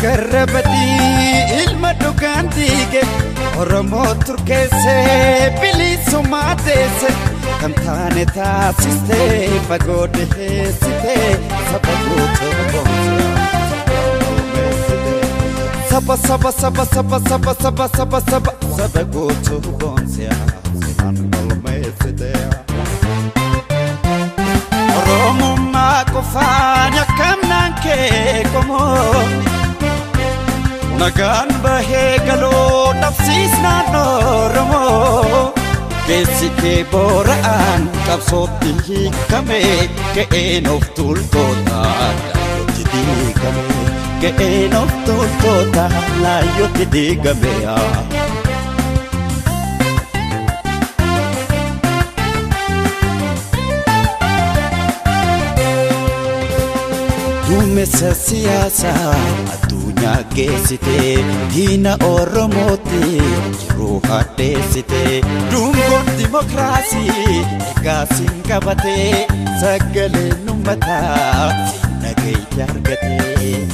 garabati ilma dhugaan diige Oromoo turkeessee bilisummaa deesse kan taane taasistee fagoo dhiheessitee saba guutuu boonsiyaa saba guutuu boonsiyaa sinaan galmeessitee Oromummaa qofaan yakkamnaan kee qomoo nagaan bahee galoo dhabsiisnaan Oromoo keessi kee boora'aan qabsootti hiikame ka'een of tuultoota laayyootti diigame ka'een of tuultoota laayyootti diigame Duumessa siyaasaa addunyaa geessitee diina Oromooti jiruu hadheessitee dungoon dimokiraasii egaa siin qabatee sagaleen uummataa siin dhageeyye argatee.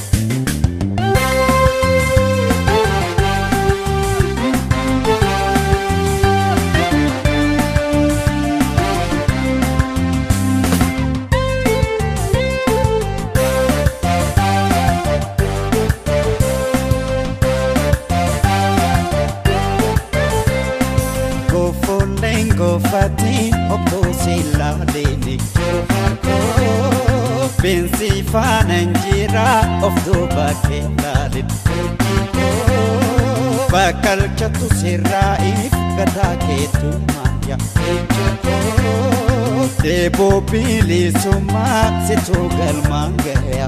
Gofati opposi la leni Pensi fananjira of duba ke lalit Bakal chatu siraif gata ke tumaya Debo pili suma situ galmangaya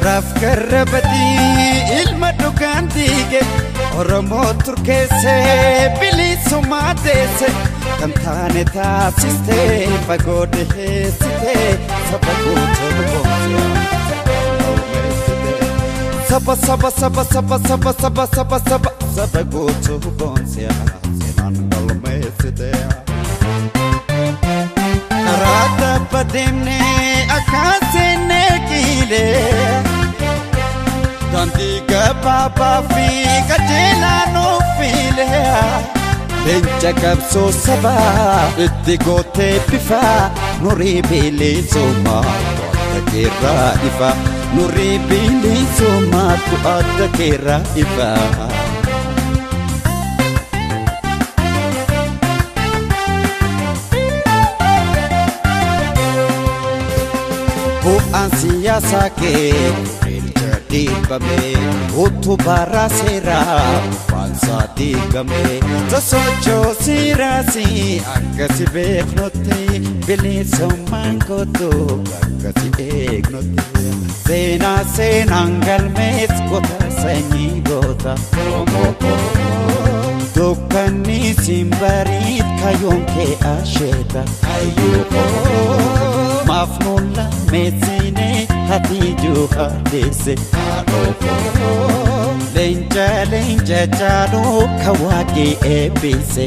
Raf garabati ilma dhugaan diige Oromoo turkeessee bilisummaa deesse kan taane taasistee fagoo dhiheessitee saba guutuu boonsiyaa saba guutuu boonsiyaa sinaan galmeessitee karaa dabba deemnee akkaan seennee qiilee Danti gababa fi kajeela no filea Lencha kabso saba itti gootee bifa Nurri bilisumma tu'adda keerra ifa Nurri bilisumma tu'adda keerra ifa Bu'aan siyaasaa kee Dibame utubara sera pansa digame Tosocho sirasi akasi beknote Bilisumman koto akasi egnote Sena senangal mes gota sanyi gota Dukkani simbarit kayon ke asheta Ayuko Mafnulla mezine hati juha dese Lenja jalo kawagi ebise